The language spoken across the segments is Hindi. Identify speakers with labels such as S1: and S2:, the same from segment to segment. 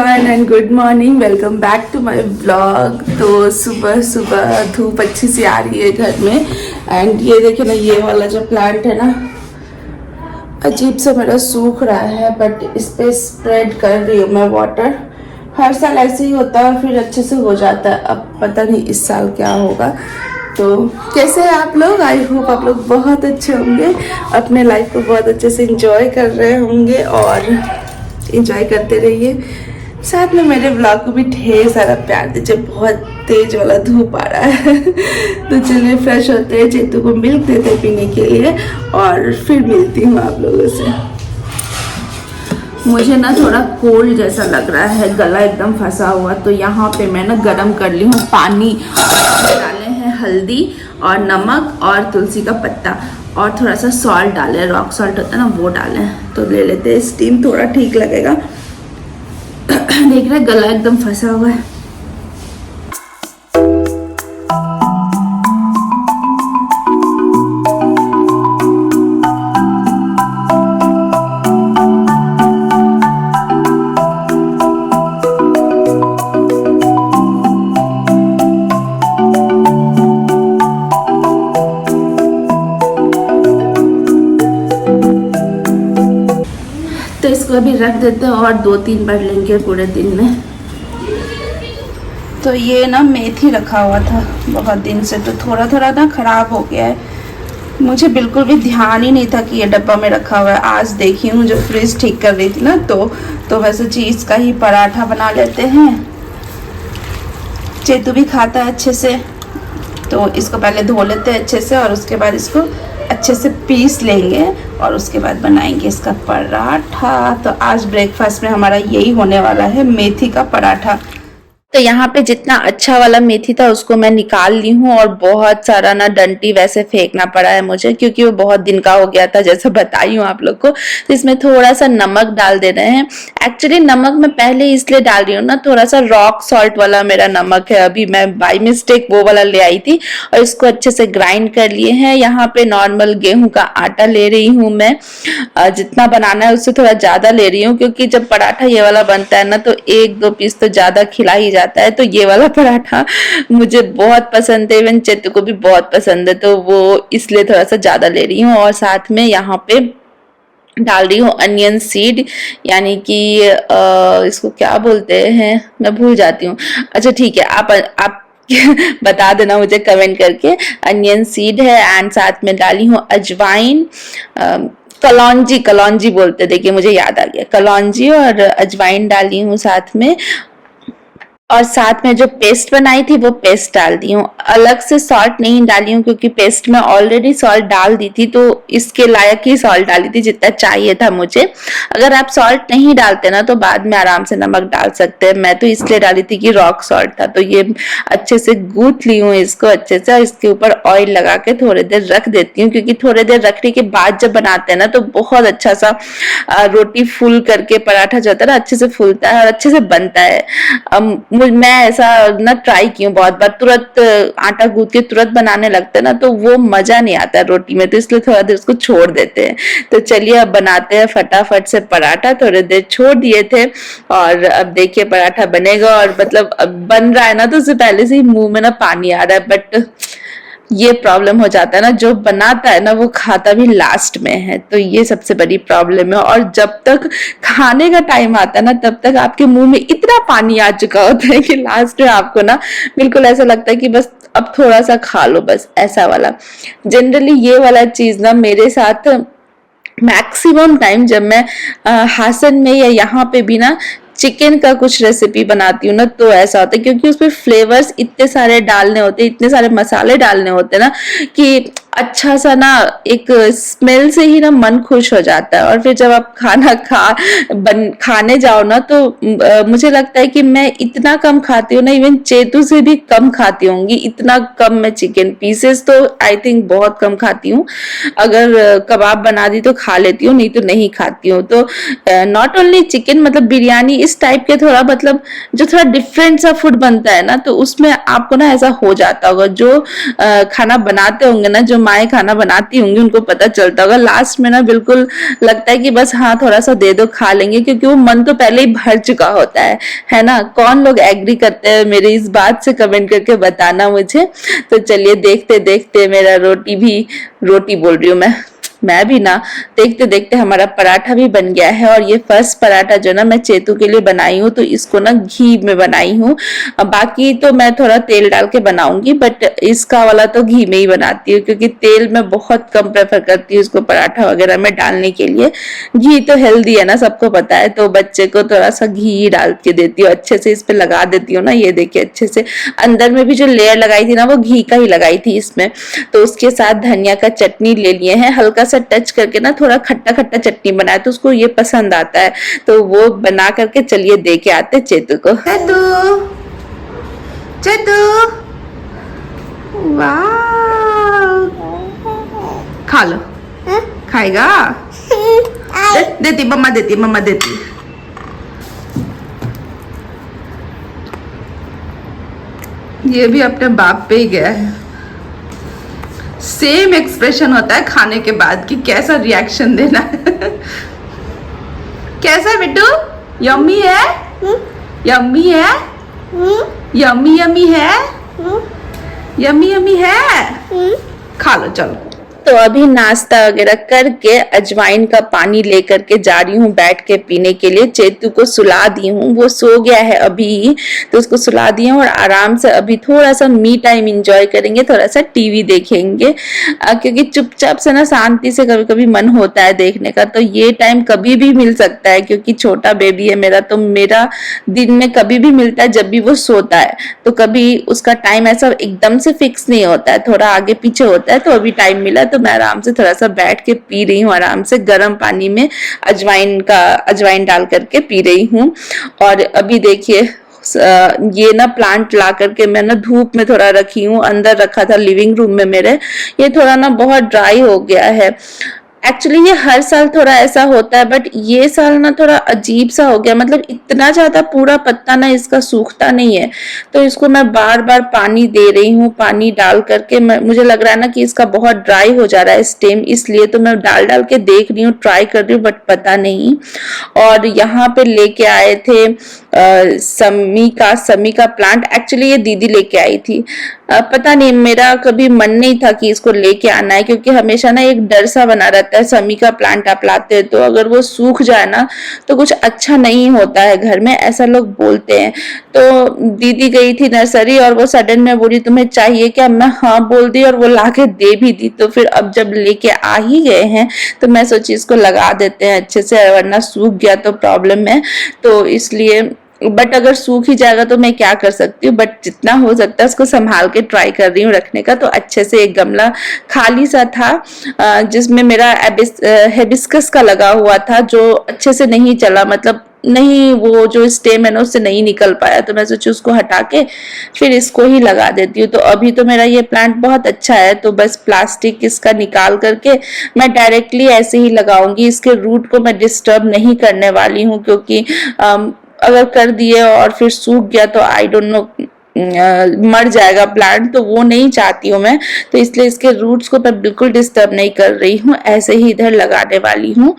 S1: Everyone and good morning, welcome back to my vlog. तो सुबह सुबह धूप अच्छी सी आ रही है घर में। एंड ये देखिए ना, ये वाला जो प्लांट है ना, अजीब सा मेरा सूख रहा है, बट इस पे स्प्रेड कर रही हूँ मैं वाटर। हर साल ऐसे ही होता है और फिर अच्छे से हो जाता है। अब पता नहीं इस साल क्या होगा। तो कैसे हैं आप लोग? आई होप आप लोग बहुत अच्छे होंगे, अपने लाइफ को बहुत अच्छे से इंजॉय कर रहे होंगे और इंजॉय करते रहिए। साथ में मेरे ब्लॉग को भी ढेर सारा प्यार दीजिए। बहुत तेज वाला धूप आ रहा है तो चलिए फ्रेश होते हैं, चेतू को मिल्क देते पीने के लिए और फिर मिलती हूँ आप लोगों से। मुझे ना थोड़ा कोल्ड जैसा लग रहा है, गला एकदम फंसा हुआ। तो यहाँ पे मैं ना गरम कर ली हूँ पानी, डाले हैं हल्दी और नमक और तुलसी का पत्ता और थोड़ा सा सॉल्ट डालें, रॉक सॉल्ट होता है ना वो डालें। तो ले लेते हैं स्टीम, थोड़ा ठीक लगेगा। देख रहे हैं गला एकदम फंसा हुआ है। तो इसको अभी रख देते हैं और 2-3 बार लेंगे पूरे दिन में। तो ये ना मेथी रखा हुआ था बहुत दिन से, तो थोड़ा थोड़ा ना खराब हो गया है। मुझे बिल्कुल भी ध्यान ही नहीं था कि ये डब्बा में रखा हुआ है। आज देखी हूँ जो फ्रिज ठीक कर रही थी ना, तो वैसे चीज़ का ही पराठा बना लेते हैं। चेतू भी खाता है अच्छे से, तो इसको पहले धो लेते हैं अच्छे से और उसके बाद इसको अच्छे से पीस लेंगे और उसके बाद बनाएंगे इसका पराठा। तो आज ब्रेकफास्ट में हमारा यही होने वाला है, मेथी का पराठा। तो यहाँ पे जितना अच्छा वाला मेथी था उसको मैं निकाल ली हूँ और बहुत सारा ना डंटी वैसे फेंकना पड़ा है मुझे, क्योंकि वो बहुत दिन का हो गया था जैसा बताई हूँ आप लोग को। तो इसमें थोड़ा सा नमक डाल दे रहे हैं। एक्चुअली नमक मैं पहले इसलिए डाल रही हूँ ना, थोड़ा सा रॉक सॉल्ट वाला मेरा नमक है। अभी मैं बाय मिस्टेक वो वाला ले आई थी और इसको अच्छे से ग्राइंड कर लिए हैं। यहाँ पे नॉर्मल गेहूं का आटा ले रही हूँ मैं, जितना बनाना है उससे थोड़ा ज्यादा ले रही हूँ, क्योंकि जब पराठा ये वाला बनता है ना तो 1-2 पीस तो ज्यादा खिला ही जाता है। तो ये वाला पराठा मुझे बहुत पसंद है, इवन चेतू को भी बहुत पसंद है, तो वो इसलिए थोड़ा सा ज्यादा ले रही हूँ। और साथ में यहाँ पे डाल रही हूँ अनियन सीड, यानी कि इसको क्या बोलते हैं मैं भूल जाती हूँ। अच्छा ठीक है, आप बता देना मुझे कमेंट करके। अनियन सीड है एंड साथ में डाली हूँ अजवाइन, कलौंजी बोलते, देखिए मुझे याद आ गया, कलौंजी और अजवाइन डाली हूँ साथ में। और साथ में जो पेस्ट बनाई थी वो पेस्ट डाल दी हूँ। अलग से सॉल्ट नहीं डाली हूँ क्योंकि पेस्ट में ऑलरेडी सॉल्ट डाल दी थी, तो इसके लायक ही सॉल्ट डाली थी जितना चाहिए था मुझे। अगर आप सॉल्ट नहीं डालते ना तो बाद में आराम से नमक डाल सकते हैं। मैं तो इसलिए डाली थी कि रॉक सॉल्ट था। तो ये अच्छे से गूंथ ली हूँ इसको अच्छे से, और इसके ऊपर ऑयल लगा के थोड़ी देर रख देती हूँ, क्योंकि थोड़ी देर रखने के बाद जब बनाते हैं ना तो बहुत अच्छा सा रोटी फूल करके पराठा जो होता है ना अच्छे से फूलता है और अच्छे से बनता है। मैं ऐसा ना ट्राई की हूँ बहुत बार, तुरंत आटा गूंथ के तुरंत बनाने लगते हैं ना तो वो मजा नहीं आता रोटी में, तो इसलिए थोड़ा देर उसको छोड़ देते हैं। तो चलिए अब बनाते हैं फटाफट से पराठा। थोड़ी देर छोड़ दिए थे और अब देखिए पराठा बनेगा। और मतलब अब बन रहा है ना तो उससे पहले से ही मुंह में ना पानी आ रहा है, बट ये प्रॉब्लम हो जाता है ना, जो बनाता है ना वो खाता भी लास्ट में है, तो ये सबसे बड़ी प्रॉब्लम है। और जब तक खाने का टाइम आता है ना तब तक आपके मुंह में इतना पानी आ चुका होता है कि लास्ट में आपको ना बिल्कुल ऐसा लगता है कि बस अब थोड़ा सा खा लो, बस ऐसा वाला। जनरली ये वाला चीज ना मेरे साथ मैक्सिमम टाइम जब मैं हासन में या यहाँ पे भी ना चिकन का कुछ रेसिपी बनाती हूँ ना तो ऐसा होता है, क्योंकि उसमें फ्लेवर्स इतने सारे डालने होते हैं, इतने सारे मसाले डालने होते हैं ना कि अच्छा सा ना एक स्मेल से ही ना मन खुश हो जाता है। और फिर जब आप खाना खाने जाओ ना तो मुझे लगता है कि मैं इतना कम खाती हूँ ना, इवन चेतू से भी कम खाती होंगी, इतना कम मैं चिकन पीसेस तो आई थिंक बहुत कम खाती हूँ। अगर कबाब बना दी तो खा लेती हूँ, नहीं तो नहीं खाती हूँ। तो नॉट ओनली चिकन, मतलब बिरयानी इस टाइप के थोड़ा मतलब जो थोड़ा डिफरेंट सा फूड बनता है ना तो उसमें आपको ना ऐसा हो जाता होगा। जो खाना बनाते होंगे ना, जो माएँ खाना बनाती होंगी उनको पता चलता होगा, लास्ट में ना बिल्कुल लगता है कि बस हाँ थोड़ा सा दे दो खा लेंगे, क्योंकि वो मन तो पहले ही भर चुका होता है ना। कौन लोग एग्री करते हैं मेरी इस बात से, कमेंट करके बताना मुझे। तो चलिए देखते देखते मेरा रोटी बोल रही हूँ मैं भी ना, देखते देखते हमारा पराठा भी बन गया है। और ये फर्स्ट पराठा जो ना मैं चेतू के लिए बनाई हूँ, तो इसको ना घी में बनाई हूँ। बाकी तो मैं थोड़ा तेल डाल के बनाऊंगी, बट इसका वाला तो घी में ही बनाती हूँ, क्योंकि तेल मैं बहुत कम प्रेफर करती हूँ इसको पराठा वगैरह में डालने के लिए। घी तो हेल्दी है ना, सबको पता है। तो बच्चे को थोड़ा सा घी डाल के देती हूँ, अच्छे से इस पे लगा देती हूँ ना, ये देखिए अच्छे से। अंदर में भी जो लेयर लगाई थी ना वो घी का ही लगाई थी इसमें। तो उसके साथ धनिया का चटनी ले लिए हैं, हल्का सा टच करके ना, थोड़ा खट्टा खट्टा चटनी बनाया तो उसको ये पसंद आता है। तो वो बना करके चलिए दे के आते चेतू को। चेतू चेतू वाह, खा लो। खाएगा? देती मम्मा देती। ये भी अपने बाप पे ही गया है। सेम एक्सप्रेशन होता है खाने के बाद कि कैसा रिएक्शन देना है। कैसा बिट्टू? यम्मी है? यम्मी है? यम्मी यम्मी है? यम्मी यम्मी है? खा लो चलो। तो अभी नाश्ता वगैरह करके अजवाइन का पानी लेकर के जा रही हूँ बैठ के पीने के लिए। चेतू को सुला दी हूँ, वो सो गया है अभी, तो उसको सुला दी हूँ और आराम से अभी थोड़ा सा मी टाइम एंजॉय करेंगे, थोड़ा सा टीवी देखेंगे। क्योंकि चुपचाप से ना शांति से कभी कभी मन होता है देखने का, तो ये टाइम कभी भी मिल सकता है, क्योंकि छोटा बेबी है मेरा, तो मेरा दिन में कभी भी मिलता है जब भी वो सोता है। तो कभी उसका टाइम ऐसा एकदम से फिक्स नहीं होता है, थोड़ा आगे पीछे होता है। तो अभी टाइम मिला तो मैं आराम से थोड़ा सा बैठ के पी रही हूँ, आराम से गर्म पानी में अजवाइन डाल करके पी रही हूँ। और अभी देखिए ये ना प्लांट ला करके मैं ना धूप में थोड़ा रखी हूँ, अंदर रखा था लिविंग रूम में मेरे। ये थोड़ा ना बहुत ड्राई हो गया है। एक्चुअली ये हर साल थोड़ा ऐसा होता है, बट ये साल ना थोड़ा अजीब सा हो गया, मतलब इतना ज्यादा पूरा पत्ता ना इसका सूखता नहीं है। तो इसको मैं बार बार पानी दे रही हूँ, पानी डाल करके मुझे लग रहा है ना कि इसका बहुत ड्राई हो जा रहा है स्टेम, इसलिए तो मैं डाल डाल के देख रही हूँ, ट्राई कर रही हूँ, बट पता नहीं। और यहाँ पे लेके आए थे समी का प्लांट। एक्चुअली ये दीदी लेके आई थी। पता नहीं, मेरा कभी मन नहीं था कि इसको लेके आना है, क्योंकि हमेशा ना एक डर सा बना रहता है। समी का प्लांट आप लाते हैं तो अगर वो सूख जाए ना तो कुछ अच्छा नहीं होता है घर में, ऐसा लोग बोलते हैं। तो दीदी गई थी नर्सरी और वो सडन में बोली तुम्हें चाहिए क्या? मैं हाँ बोल दी और वो लाके दे भी दी। तो फिर अब जब लेके आ ही गए हैं तो मैं सोची इसको लगा देते हैं अच्छे से, वरना सूख गया तो प्रॉब्लम है। तो इसलिए, बट अगर सूख ही जाएगा तो मैं क्या कर सकती हूँ, बट जितना हो सकता है उसको संभाल के ट्राई कर रही हूँ रखने का। तो अच्छे से एक गमला खाली सा था जिसमें मेरा हेबिस्कस का लगा हुआ था, जो अच्छे से नहीं चला, मतलब नहीं, वो जो स्टेम है ना उससे नहीं निकल पाया। तो मैं सोची उसको हटा के फिर इसको ही लगा देती हूँ। तो अभी तो मेरा ये प्लांट बहुत अच्छा है, तो बस प्लास्टिक इसका निकाल करके मैं डायरेक्टली ऐसे ही लगाऊंगी। इसके रूट को मैं डिस्टर्ब नहीं करने वाली हूँ, क्योंकि अगर कर दिए और फिर सूख गया तो आई डोंट नो मर जाएगा प्लांट, तो वो नहीं चाहती हूँ मैं। तो इसलिए इसके रूट्स को मैं बिल्कुल डिस्टर्ब नहीं कर रही हूँ, ऐसे ही इधर लगाने वाली हूँ।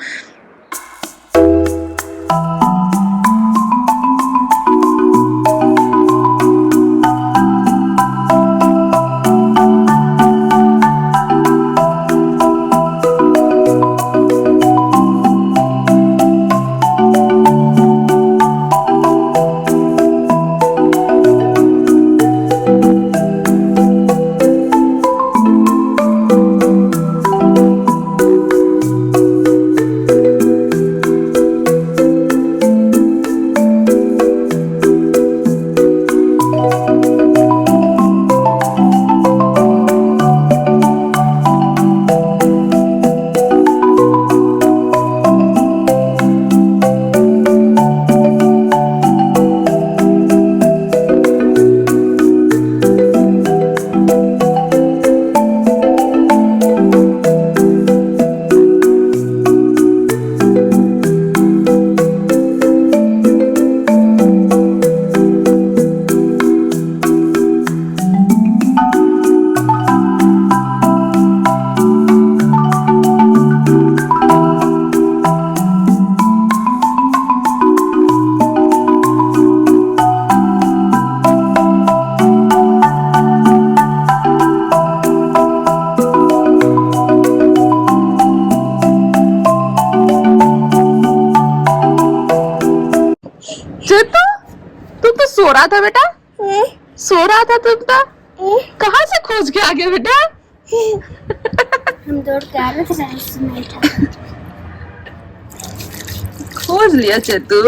S1: चेतु तुम तो सो रहा था बेटा, सो रहा था तुम तो, कहाँ से खोज के आ गया बेटा?
S2: हम दौड़ के आ रहे थे,
S1: खोज लिया चेतु।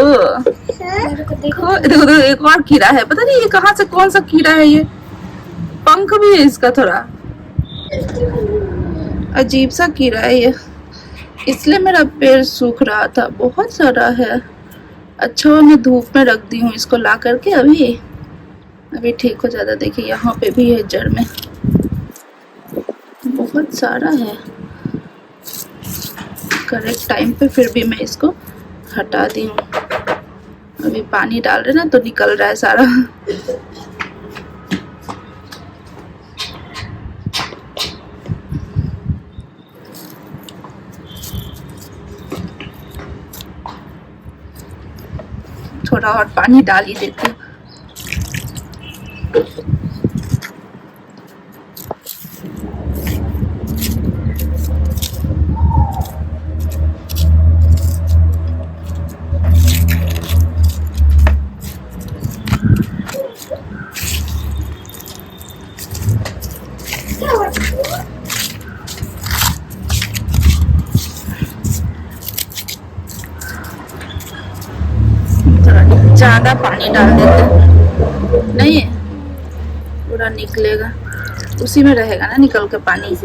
S1: देखो एक और कीड़ा है, पता नहीं ये कहाँ से, कौन सा कीड़ा है ये, पंख भी है इसका, थोड़ा अजीब सा कीड़ा है ये, इसलिए मेरा पैर सूख रहा था, बहुत सारा है। अच्छा मैं धूप में रख दी हूँ इसको ला करके, अभी ठीक हो जाता। देखिए यहाँ पे भी है जड़ में, बहुत सारा है। करेक्ट टाइम पे फिर भी मैं इसको हटा दी हूँ। अभी पानी डाल रहे ना तो निकल रहा है सारा। थोड़ा और पानी डाल ही देती हूँ। ज्यादा पानी डाल देते नहीं पूरा निकलेगा, उसी में रहेगा ना निकल के पानी।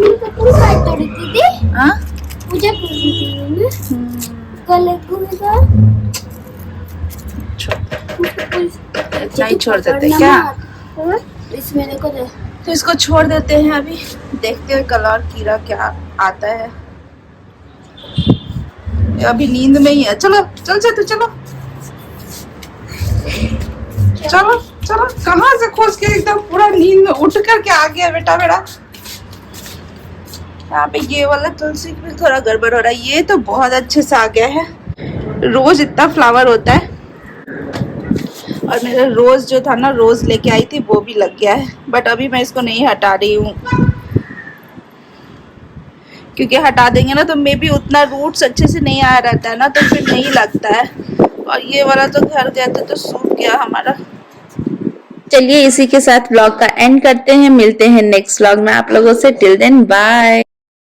S1: हाँ इतना ही छोड़ देते क्या?
S2: इसमें
S1: तो इसको छोड़ देते हैं, अभी देखते हैं कल और कीड़ा क्या आता है। अभी नींद में ही है, चलो चल चल चलो चलो चलो, कहाँ से खोज के एकदम पूरा नींद में उठ करके आ गया बेटा मेरा। यहाँ पे ये वाला तुलसी भी थोड़ा गड़बड़ हो रहा है, ये तो बहुत अच्छे से आ गया है। रोज इतना फ्लावर होता है, और मेरा रोज जो था ना, रोज लेके आई थी वो भी लग गया है, बट अभी मैं इसको नहीं हटा रही हूँ, क्योंकि हटा देंगे ना तो मे भी उतना रूट्स अच्छे से नहीं आया रहता है ना, तो फिर नहीं लगता है। और ये वाला तो घर गया था तो सूख गया हमारा। चलिए इसी के साथ व्लॉग का एंड करते हैं, मिलते हैं नेक्स्ट व्लॉग में आप लोगों से। Till then bye.